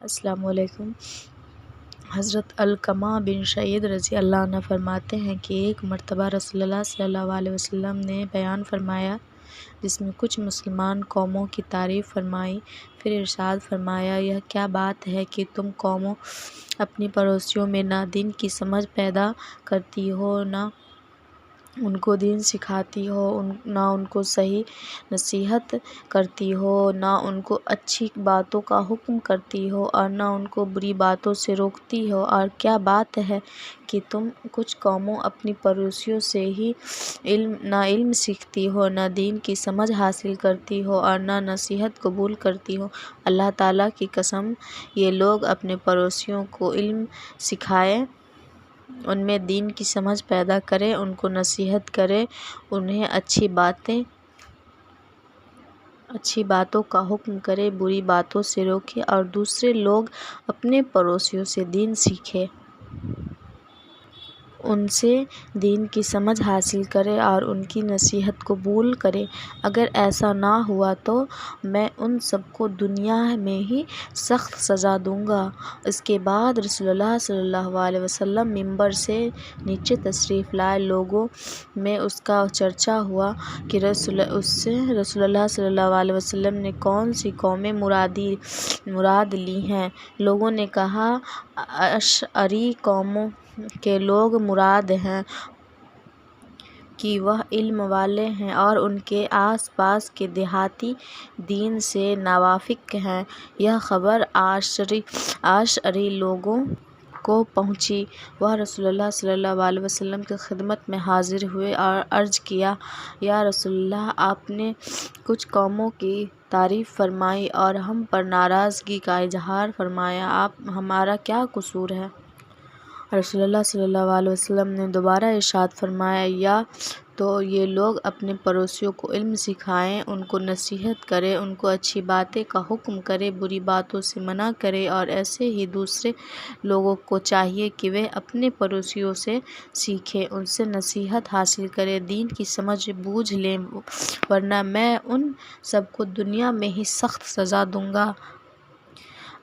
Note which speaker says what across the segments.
Speaker 1: السلام علیکم۔ حضرت علقمہ بن سعید رضی اللہ عنہ فرماتے ہیں کہ ایک مرتبہ رسول اللہ صلی اللہ علیہ وسلم نے بیان فرمایا جس میں کچھ مسلمان قوموں کی تعریف فرمائی۔ پھر ارشاد فرمایا، یہ کیا بات ہے کہ تم قوموں اپنی پڑوسیوں میں نہ دین کی سمجھ پیدا کرتی ہو، نہ ان کو دین سکھاتی ہو، نہ ان کو صحیح نصیحت کرتی ہو، نہ ان کو اچھی باتوں کا حکم کرتی ہو اور نہ ان کو بری باتوں سے روکتی ہو، اور کیا بات ہے کہ تم کچھ قوموں اپنی پڑوسیوں سے ہی نہ علم سیکھتی ہو، نہ دین کی سمجھ حاصل کرتی ہو اور نہ نصیحت قبول کرتی ہو۔ اللہ تعالیٰ کی قسم، یہ لوگ اپنے پڑوسیوں کو علم سکھائیں، ان میں دین کی سمجھ پیدا کرے، ان کو نصیحت کرے، انہیں اچھی باتوں کا حکم کرے، بری باتوں سے روکے اور دوسرے لوگ اپنے پڑوسیوں سے دین سیکھیں، ان سے دین کی سمجھ حاصل کرے اور ان کی نصیحت قبول کرے۔ اگر ایسا نہ ہوا تو میں ان سب کو دنیا میں ہی سخت سزا دوں گا۔ اس کے بعد رسول اللہ صلی اللہ علیہ وسلم ممبر سے نیچے تشریف لائے۔ لوگوں میں اس کا چرچا ہوا کہ رسول اللہ صلی اللہ علیہ وسلم نے کون سی قومیں مراد لی ہیں۔ لوگوں نے کہا، اشعری قوموں کے لوگ مراد ہیں کہ وہ علم والے ہیں اور ان کے آس پاس کے دیہاتی دین سے ناواقف ہیں۔ یہ خبر اشعری لوگوں کو پہنچی۔ وہ رسول اللہ صلی اللہ علیہ وسلم کی خدمت میں حاضر ہوئے اور عرض کیا، یا رسول اللہ، آپ نے کچھ قوموں کی تعریف فرمائی اور ہم پر ناراضگی کا اظہار فرمایا، ہمارا کیا قصور ہے؟ رسول اللہ صلی اللہ علیہ وسلم نے دوبارہ ارشاد فرمایا، یا تو یہ لوگ اپنے پڑوسیوں کو علم سکھائیں، ان کو نصیحت کریں، ان کو اچھی باتیں کا حکم کریں، بری باتوں سے منع کریں، اور ایسے ہی دوسرے لوگوں کو چاہیے کہ وہ اپنے پڑوسیوں سے سیکھیں، ان سے نصیحت حاصل کریں، دین کی سمجھ بوجھ لیں، ورنہ میں ان سب کو دنیا میں ہی سخت سزا دوں گا۔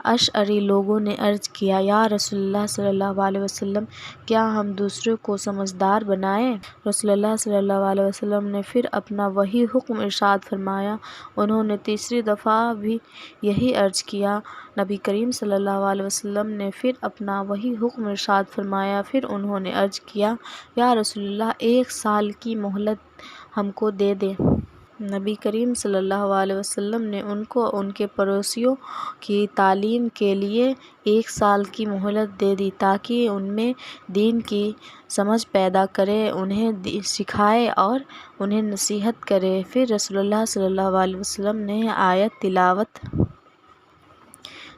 Speaker 1: اشعری لوگوں نے عرض کیا، یا رسول اللہ صلی اللہ علیہ وسلم، کیا ہم دوسروں کو سمجھدار بنائیں؟ رسول اللہ صلی اللہ علیہ وسلم نے پھر اپنا وہی حکم ارشاد فرمایا۔ انہوں نے تیسری دفعہ بھی یہی عرض کیا۔ نبی کریم صلی اللہ علیہ وسلم نے پھر اپنا وہی حکم ارشاد فرمایا۔ پھر انہوں نے عرض کیا، یا رسول اللہ، 1 سال کی مہلت ہم کو دے دیں۔ نبی کریم صلی اللہ علیہ وسلم نے ان کو ان کے پڑوسیوں کی تعلیم کے لیے 1 سال کی مہلت دے دی تاکہ ان میں دین کی سمجھ پیدا کرے، انہیں سکھائے اور انہیں نصیحت کرے۔ پھر رسول اللہ صلی اللہ علیہ وسلم نے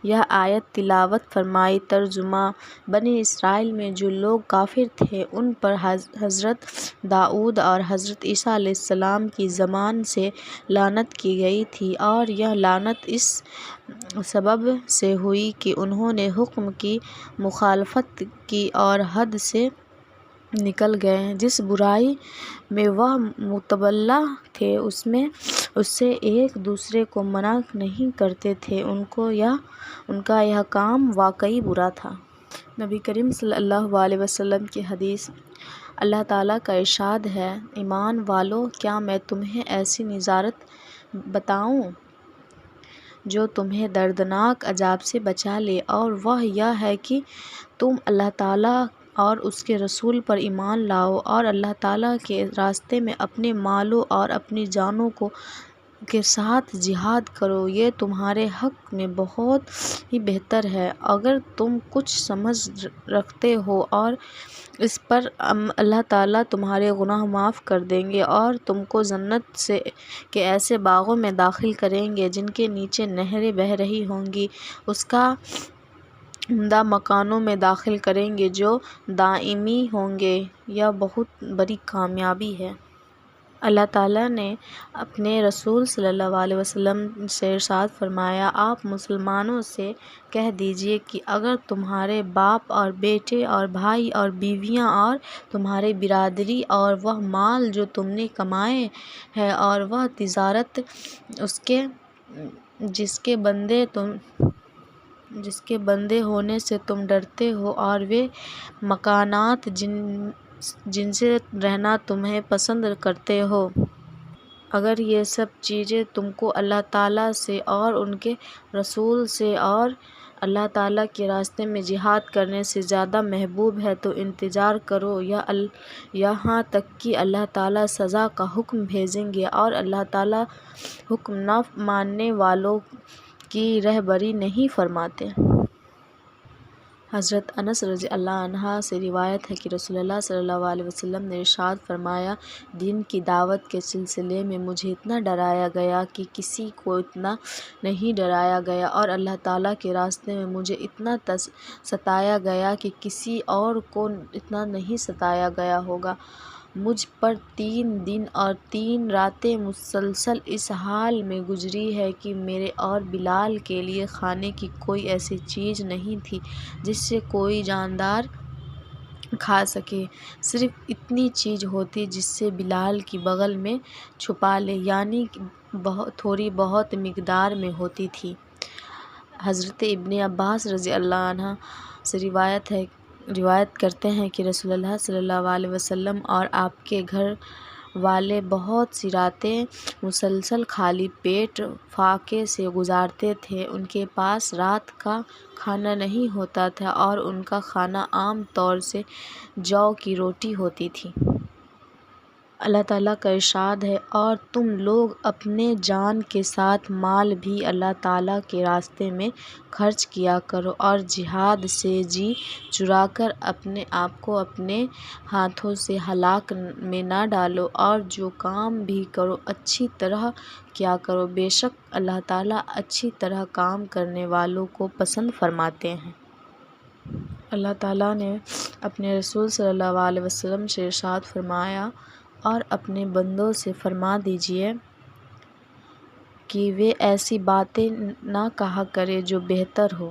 Speaker 1: یہ آیت تلاوت فرمائی۔ ترجمہ: بنی اسرائیل میں جو لوگ کافر تھے ان پر حضرت داؤد اور حضرت عیسیٰ علیہ السلام کی زبان سے لعنت کی گئی تھی، اور یہ لعنت اس سبب سے ہوئی کہ انہوں نے حکم کی مخالفت کی اور حد سے نکل گئے۔ جس برائی میں وہ مبتلا تھے اس سے ایک دوسرے کو منع نہیں کرتے تھے، ان کا یہ کام واقعی برا تھا۔ نبی کریم صلی اللہ علیہ وسلم کی حدیث۔ اللہ تعالیٰ کا ارشاد ہے، ایمان والو، کیا میں تمہیں ایسی نذارت بتاؤں جو تمہیں دردناک عذاب سے بچا لے، اور وہ یہ ہے کہ تم اللہ تعالیٰ اور اس کے رسول پر ایمان لاؤ اور اللہ تعالیٰ کے راستے میں اپنے مالوں اور اپنی جانوں کے ساتھ جہاد کرو، یہ تمہارے حق میں بہت ہی بہتر ہے۔ اگر تم کچھ سمجھ رکھتے ہو اور اس پر اللہ تعالیٰ تمہارے گناہ معاف کر دیں گے اور تم کو جنت کے ایسے باغوں میں داخل کریں گے جن کے نیچے نہریں بہہ رہی ہوں گی، اس کا عمدہ مکانوں میں داخل کریں گے جو دائمی ہوں گے، یہ بہت بڑی کامیابی ہے۔ اللہ تعالیٰ نے اپنے رسول صلی اللہ علیہ وسلم سے ارشاد فرمایا، آپ مسلمانوں سے کہہ دیجئے کہ اگر تمہارے باپ اور بیٹے اور بھائی اور بیویاں اور تمہاری برادری اور وہ مال جو تم نے کمائے ہیں اور وہ تجارت جس کے بدلے جس کے بندے ہونے سے تم ڈرتے ہو، اور وہ مکانات جن سے رہنا تمہیں پسند کرتے ہو۔ اگر یہ سب چیزیں تم کو اللہ تعالیٰ سے اور ان کے رسول سے اور اللہ تعالیٰ کے راستے میں جہاد کرنے سے زیادہ محبوب ہے تو انتظار کرو، یہاں تک کہ اللہ تعالیٰ سزا کا حکم بھیجیں گے، اور اللہ تعالیٰ حکم نہ ماننے والوں کی رہبری نہیں فرماتے۔ حضرت انس رضی اللہ عنہ سے روایت ہے کہ رسول اللہ صلی اللہ علیہ وسلم نے ارشاد فرمایا، دین کی دعوت کے سلسلے میں مجھے اتنا ڈرایا گیا کہ کسی کو اتنا نہیں ڈرایا گیا، اور اللہ تعالیٰ کے راستے میں مجھے اتنا ستایا گیا کہ کسی اور کو اتنا نہیں ستایا گیا ہوگا۔ مجھ پر 3 دن اور 3 راتیں مسلسل اس حال میں گزری ہے کہ میرے اور بلال کے لیے کھانے کی کوئی ایسی چیز نہیں تھی جس سے کوئی جاندار کھا سکے، صرف اتنی چیز ہوتی جس سے بلال کی بغل میں چھپا لے، یعنی تھوڑی بہت مقدار میں ہوتی تھی۔ حضرت ابن عباس رضی اللہ عنہ سے روایت کرتے ہیں کہ رسول اللہ صلی اللہ علیہ وسلم اور آپ کے گھر والے بہت سی راتیں مسلسل خالی پیٹ فاقے سے گزارتے تھے۔ ان کے پاس رات کا کھانا نہیں ہوتا تھا، اور ان کا کھانا عام طور سے جو کی روٹی ہوتی تھی۔ اللہ تعالیٰ کا ارشاد ہے، اور تم لوگ اپنے جان کے ساتھ مال بھی اللہ تعالیٰ کے راستے میں خرچ کیا کرو، اور جہاد سے جی چرا کر اپنے آپ کو اپنے ہاتھوں سے ہلاک میں نہ ڈالو، اور جو کام بھی کرو اچھی طرح کیا کرو، بے شک اللہ تعالیٰ اچھی طرح کام کرنے والوں کو پسند فرماتے ہیں۔ اللہ تعالیٰ نے اپنے رسول صلی اللہ علیہ وسلم سے ارشاد فرمایا، اور اپنے بندوں سے فرما دیجئے کہ وہ ایسی باتیں نہ کہا کریں جو بہتر ہو۔